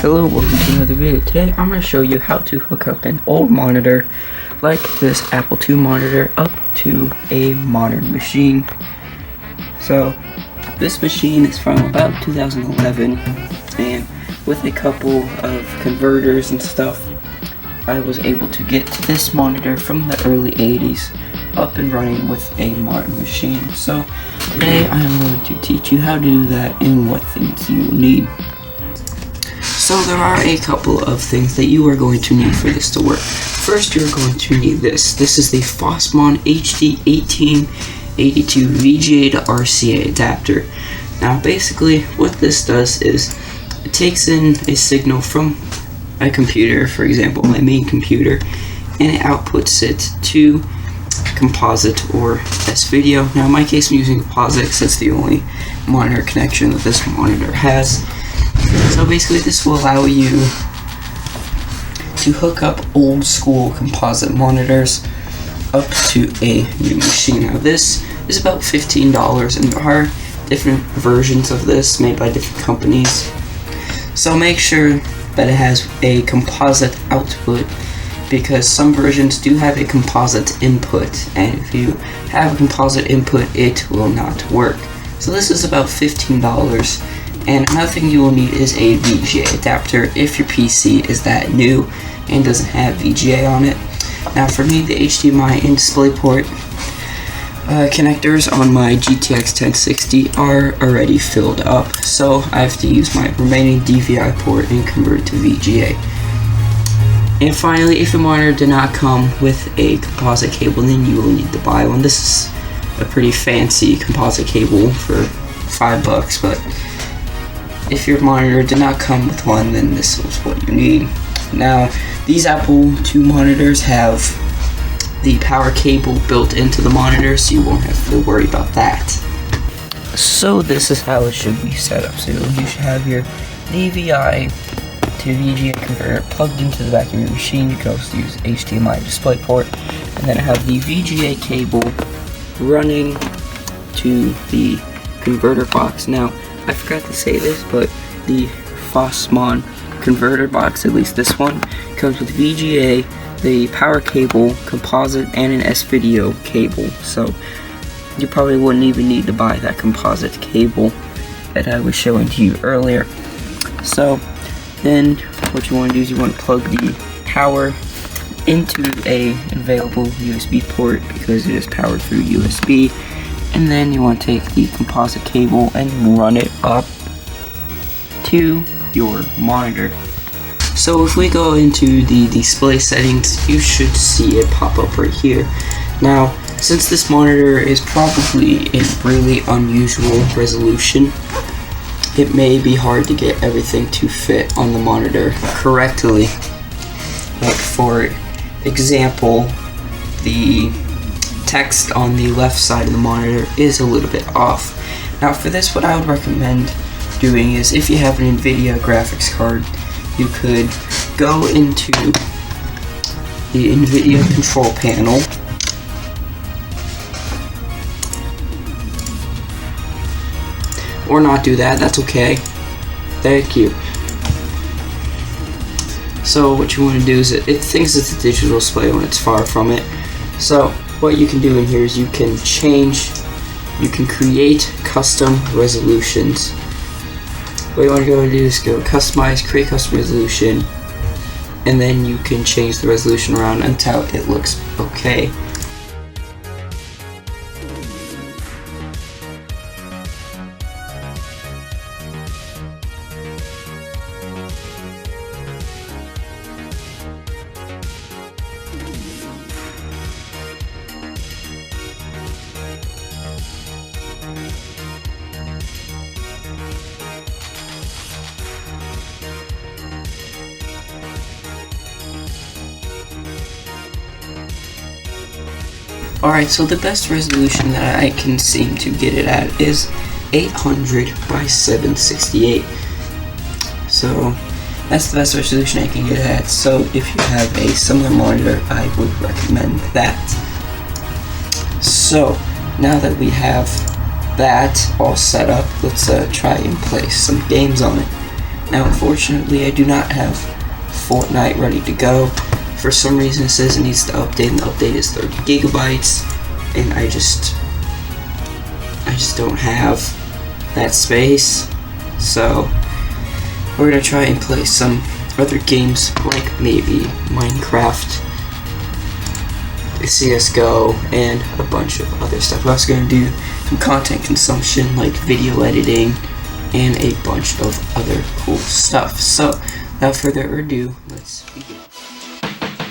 Hello, welcome to another video. Today I'm going to show you how to hook up an old monitor like this Apple II monitor up to a modern machine. So this machine is from about 2011, and with a couple of converters and stuff I was able to get this monitor from the early 80s up and running with a modern machine. So today I am going to teach you how to do that and what things you will need. So there are a couple of things that you are going to need for this to work. First, you're going to need this. This is the Fosmon HD1882 VGA to RCA adapter. Now basically what this does is it takes in a signal from a computer, for example my main computer, and it outputs it to composite or S-video. Now in my case I'm using composite because it's the only monitor connection that this monitor has. So basically this will allow you to hook up old school composite monitors up to a new machine. Now this is about $15 and there are different versions of this made by different companies. So make sure that it has a composite output, because some versions do have a composite input, and if you have a composite input it will not work. So this is about $15. And another thing you will need is a VGA adapter if your PC is that new and doesn't have VGA on it. Now for me, the HDMI and DisplayPort connectors on my GTX 1060 are already filled up, so I have to use my remaining DVI port and convert it to VGA. And finally, if your monitor did not come with a composite cable, then you will need to buy one. This is a pretty fancy composite cable for $5, but if your monitor did not come with one, then this is what you need. Now, these Apple II monitors have the power cable built into the monitor, so you won't have to worry about that. So this is how it should be set up. So you should have your DVI to VGA converter plugged into the back of your machine. You can also use HDMI DisplayPort, and then have the VGA cable running to the converter box. Now, I forgot to say this, but the Fosmon converter box, at least this one, comes with VGA, the power cable, composite, and an S-video cable. So you probably wouldn't even need to buy that composite cable that I was showing to you earlier. So then what you want to do is you want to plug the power into a available USB port, because it is powered through USB. And then you want to take the composite cable and run it up to your monitor. So if we go into the display settings, you should see it pop up right here. Now, since this monitor is probably a really unusual resolution, it may be hard to get everything to fit on the monitor correctly. Like for example, the text on the left side of the monitor is a little bit off. Now for this, what I would recommend doing is, if you have an NVIDIA graphics card, you could go into the NVIDIA control panel, or not do that, that's okay. Thank you. So what you want to do is, it thinks it's a digital display when it's far from it. So what you can do in here is you can create custom resolutions. What you want to go and do is go customize, create custom resolution, and then you can change the resolution around until it looks okay. Alright, so the best resolution that I can seem to get it at is 800 by 768. So that's the best resolution I can get it at. So if you have a similar monitor, I would recommend that. So now that we have that all set up, let's try and play some games on it. Now unfortunately I do not have Fortnite ready to go. For some reason it says it needs to update, and the update is 30 gigabytes, and I just don't have that space. So we're gonna try and play some other games, like maybe Minecraft, CSGO, and a bunch of other stuff. We're also gonna do some content consumption, like video editing, and a bunch of other cool stuff. So without further ado, let's begin.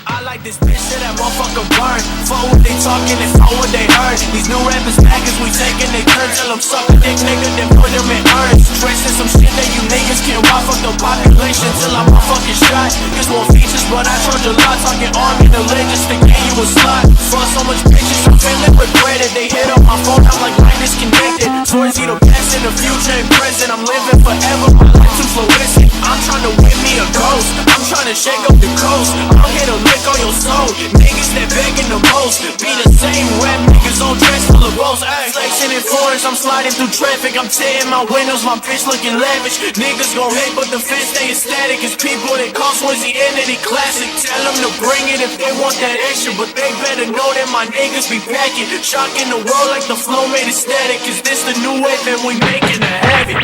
I like this bitch shit, that motherfucker burn. Fuck what they talking and fuck what they heard. These new rappers back as we taking they turn. Tell them suck a dick nigga, then put them in urns. Tracing some shit that you niggas can't rock. Fuck the population till I'm a fucking shot. There's more features, but I charge a lot. Talking army, the legends, the game you a slot. Fuck so much bitches, I'm feeling regretted. They hit up my phone, I'm like line disconnected. Towards the past and the future and present. I'm living forever, my life too fluorescent. I'm trying to win me a ghost. I'm trying to shake up the coast. I'm here to lick on your soul. Niggas that begging the most be the same rap niggas on dress full of roast. Flexing in foreigns, I'm sliding through traffic. I'm tearing my windows, my bitch looking lavish. Niggas gon' hate, but the fence stay static. It's people that cost was the entity classic. Tell them to bring it if they want that extra, but they better know that my niggas be packing. Shocking the world like the flow made it static. Cause this the new wave and we making a habit.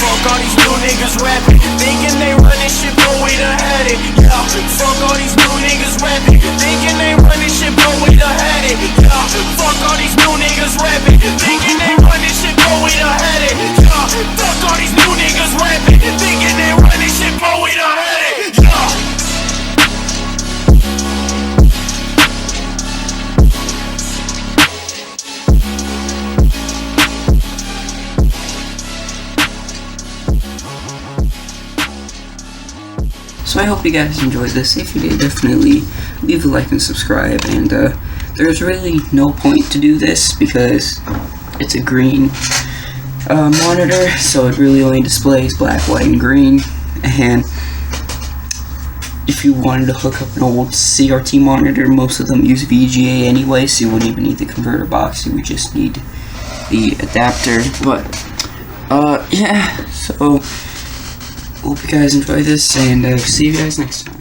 Fuck all these new niggas rapping, thinking they running shit, but we done had it. Yeah, fuck all these new niggas rapping, thinking they running shit, but we done had it. Yeah, fuck all these new niggas rapping, thinking they running shit, but we done had it. Yeah, fuck all these new niggas rapping, thinking they running shit, but we done had it. Yeah. So I hope you guys enjoyed this. If you did, definitely leave a like and subscribe. And there's really no point to do this because it's a green monitor, so it really only displays black, white, and green. And if you wanted to hook up an old CRT monitor, most of them use VGA anyway, so you wouldn't even need the converter box. You would just need the adapter. But yeah, so hope you guys enjoy this, and see you guys next time.